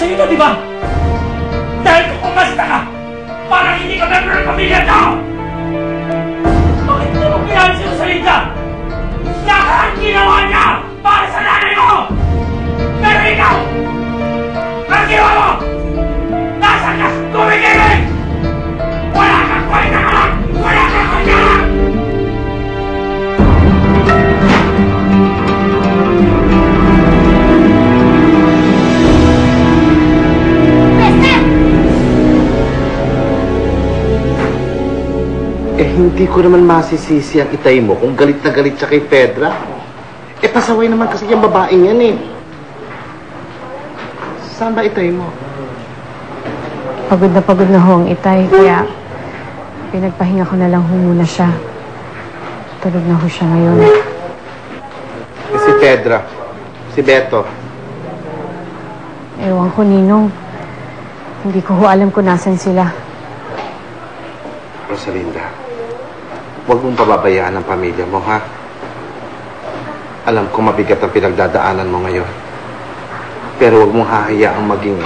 sa'yo ito, di ba? Dahil kung kumasta ka, parang hindi ka member ng pamilya tao! Bakit hindi mo kailangan si Rosalinda? Lahat ang ginawa niya para sa nanay ko! Pero ikaw! Ang ginawa mo! Nasaan ka? Kumikilig! Wala kang kwenta ka lang! Wala kang kwenta lang! Hindi ko naman masisisi ang itay mo kung galit na galit siya kay Pedra. Pasaway naman kasi yung babaeng yan eh. Saan ba itay mo? Pagod na ho ang itay, kaya pinagpahinga ko na lang ho muna siya. Tulog na ho siya ngayon. Si Pedra, si Beto. Ewan ko, Ninong. Hindi ko ho alam kung nasan sila. Rosalinda, huwag mong pababayaan ang pamilya mo, ha? Alam ko mabigat ang pinagdadaanan mo ngayon. Pero huwag mong hahayaang maging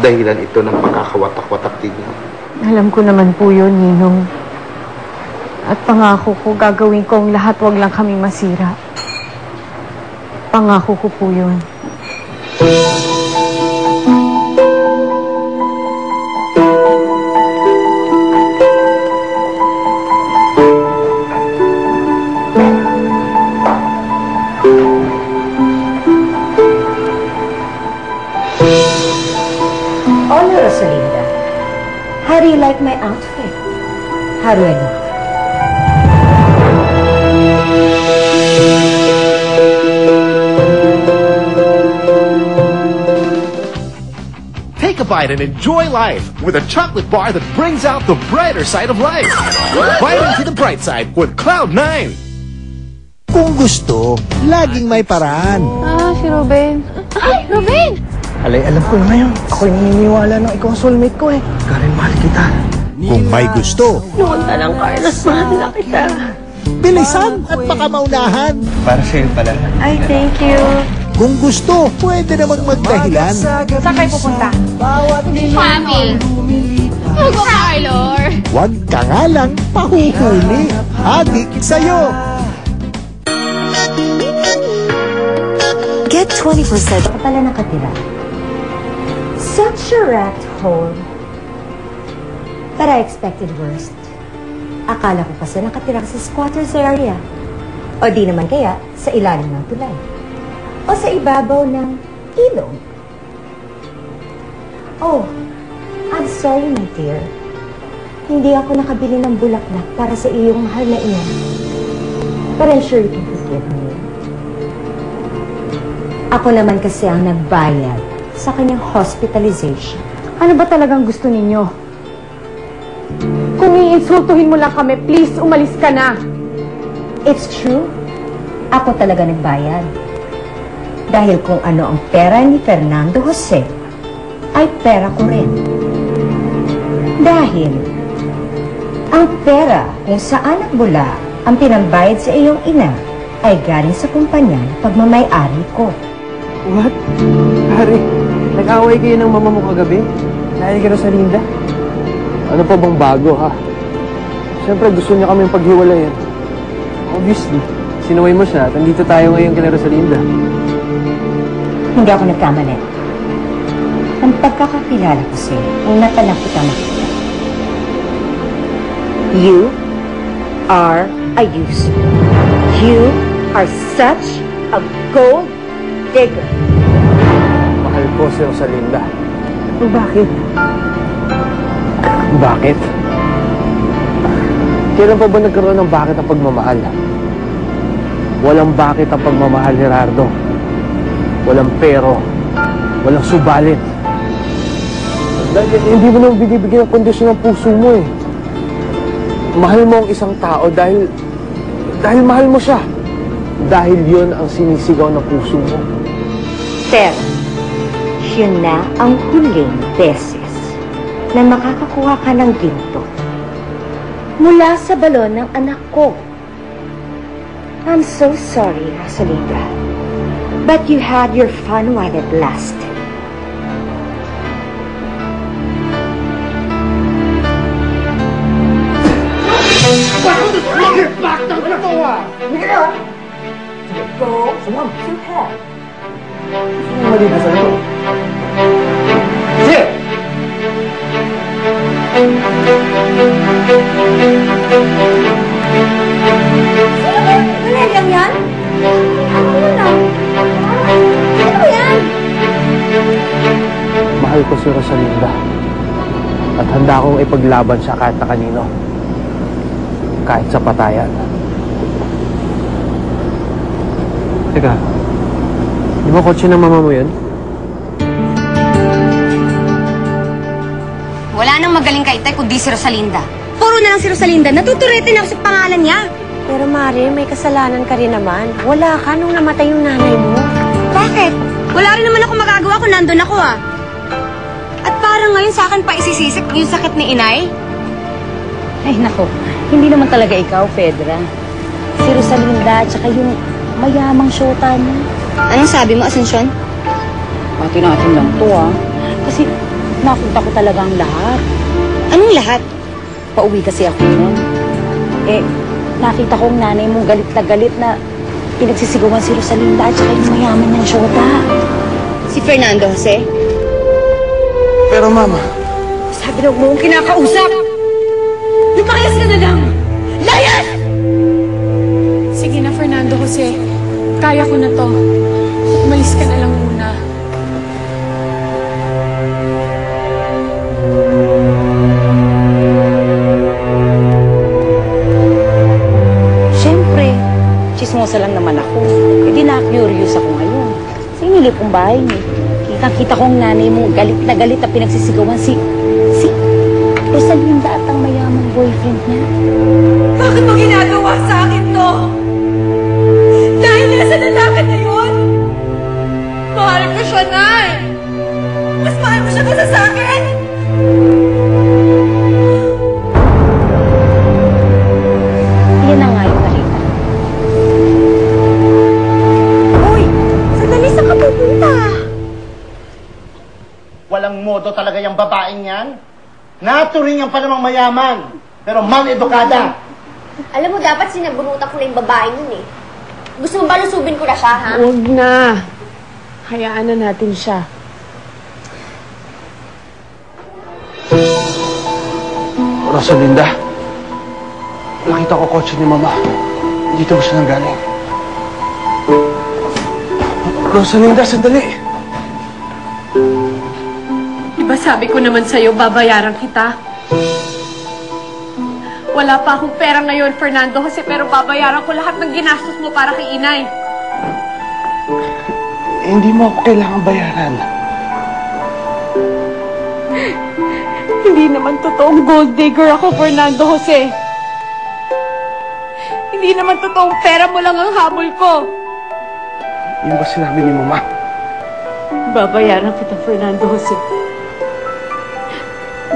dahilan ito ng pagkakawatak-watak tignan. Alam ko naman po yun, Ninong. At pangako ko, gagawin ko ang lahat, wag lang kaming masira. Pangako ko po yun. Hola, Rosalinda. How do you like my outfit? How do I look? Take a bite and enjoy life with a chocolate bar that brings out the brighter side of life. Bite into the bright side with Cloud9. Kung gusto, laging may paraan. Si Ruben. Ay, Ruben! Alay, alam ko na yun. Ako'y naniniwala na ikaw ang soulmate ko eh. Karen, mahal kita. Kung may gusto, Noon na lang, Carlos, mahal na kita. bilisan at baka maunahan. Para sa'yo pala. Ay, thank you. Kung gusto, pwede namang magdahilan. Saan kayo pupunta? Mami! Huwag mo, Carlor! Huwag ka nga lang pahuhuli. Adik sa'yo. Get 24/7 ka pala nakatira. Such a rat hole. But I expected worst. Akala ko kasi nakatira ka sa squatters area. O di naman kaya sa ilalim ng tulay. O sa ibabaw ng ilog. Oh, I'm sorry, my dear. Hindi ako nakabili ng bulaklak para sa iyong mahal na ina. But I'm sure you can forgive me. Ako naman kasi ang nagbayad sa kanyang hospitalization. Ano ba talagang gusto ninyo? Kung iinsultuhin mo lang kami, please, umalis ka na. It's true. Ako talaga nagbayad. Dahil kung ano ang pera ni Fernando Jose, ay pera ko rin. Dahil ang pera kung saan nagbula ang pinambayad sa iyong ina ay galing sa kumpanya ng pagmamay-ari ko. What? Harry, nag-away kayo ng mama mo kagabi? Dahil kay Rosalinda? Ano pa bang bago, ha? Siyempre, gusto niya kaming paghiwalayan. Obviously, sinaway mo siya at nandito tayo ngayon kay Rosalinda. Hindi ako nagkamali. Ang pagkakakilala ko sa'yo, ang natanap kita makita. You are a user. You are such a gold digger. Mahal ko si Rosalinda. Pero bakit? Bakit? Kailan pa ba nagkaroon ng bakit ang pagmamahal? Walang bakit ang pagmamahal, Gerardo. Walang pero. Walang subalit. Dahil hindi mo naman binibigyan ng kondisyon ng puso mo eh. Mahal mo ang isang tao dahil mahal mo siya. Dahil yun ang sinisigaw ng puso mo. Pero, yun na ang huling beses na makakakuha ka ng ginto mula sa balon ng anak ko. I'm so sorry, Rosalinda, but you had your fun while it lasted. kasama dito sa loob. Sige! Wala lang yan? Ano lang? Ano yan? Mahal ko si Rosalinda. At handa akong ipaglaban siya kahit na kanino. Kahit sa patayan. Teka, di ba kotse ng mama mo yun? Wala nang magaling kay Tay kundi si Rosalinda. Puro na lang si Rosalinda. Natuturete na ako sa pangalan niya. Pero Mari, may kasalanan ka rin naman. Wala ka nung namatay yung nanay mo. Bakit? Wala rin naman ako magagawa kung nandun ako ah. At parang ngayon sa akin pa isisisip yung sakit ni Inay. Ay nako, hindi naman talaga ikaw, Fedra. Si Rosalinda at saka yung mayamang syota niya. Anong sabi mo, Asuncion? Atin-atin lang to Kasi nakita ko talaga ang lahat. Anong lahat? Pauwi kasi ako nun. Nakita ko ang nanay mong galit na galit na pinagsisigawan si Rosalinda at saka yung mayaman niyang syota. Si Fernando Jose? Pero mama... Sabi daw mo kong kinakausap! Lumayas ka na lang! Layas! Sige na, Fernando Jose. Kaya ko na to. Umalis ka na lang muna. Siyempre, chismosa lang naman ako. Di na-curious ako ngayon. Sa inilip kong bahay niyo. Kitang-kita ko ang nanay mo galit na pinagsisigawan si Rosalinda at ang mayamang boyfriend niya. Bakit mo ginagawa sa akin to? Dahil nila sa lalaki na yun? Mahal ko siya, Nay! Mas mahal mo siya kaysa sa akin! Yan na nga yung nakita. Uy! Sandali, saan ka pupunta? Walang modo talaga yung babaeng yan. Naturing ang panamang mayaman, pero mal-edukada. Alam mo, dapat sinabunutan ko na yung babae nun eh. Gusto mo ba lusubin ko na siya, ha? Huwag na. Hayaan na natin siya. Rosalinda, nakita ko kotse ni mama. Dito ba siya nanggaling? Rosalinda, sandali! Diba sabi ko naman sa'yo, babayaran kita? Wala pa akong pera ngayon, Fernando Jose, pero babayaran ko lahat ng ginastos mo para kay Inay. Hindi mo ako kailangan bayaran. Hindi naman totoong gold digger ako, Fernando Jose. Hindi naman totoong pera mo lang ang habol ko. Yun ba sinabi ni mama? Babayaran kita, Fernando Jose.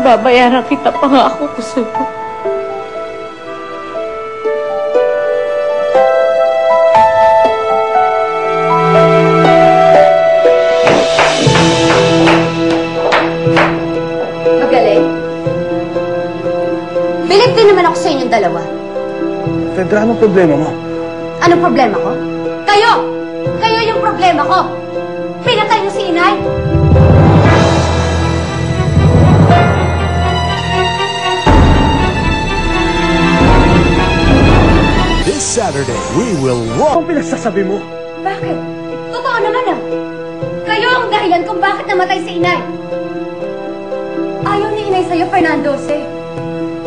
Babayaran kita, pangako ko sa'yo. Magaling. Bilib din naman ako sa inyong dalawa. Fedra, anong problema mo? Anong problema ko? Kayo! Kayo yung problema ko! Pinatay niyo si Inay! This Saturday, we will rock. Anong pinagsasabi mo? Bakit? Totoo naman ah! Kayo ang dahilan kung bakit namatay si Inay! Ayaw ni Inay sa'yo, Fernando Jose.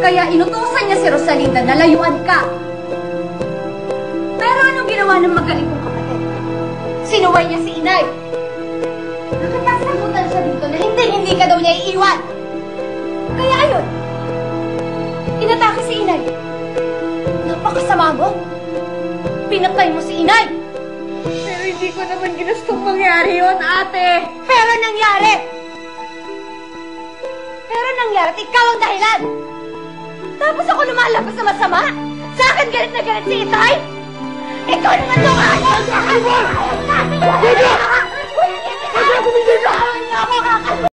Kaya inutusan niya si Rosalinda na layuan ka. Pero anong ginawa ng magaling kong kapatid? Sinuway niya si Inay. Nakatasagutan siya dito na hindi ka daw niya iiwan. Kaya ayun, inatake si Inay. Napakasama mo. Pinatay mo si Inay. Pero hindi ko naman ginustong mangyari yun, ate. Pero nangyari! Pero nangyari at ikaw ang dahilan! Tapos ako lumalabas na masama? Sa akin galit na galit si Itay? Ikaw naman ito ka! Huwag! Huwag! Huwag! Huwag!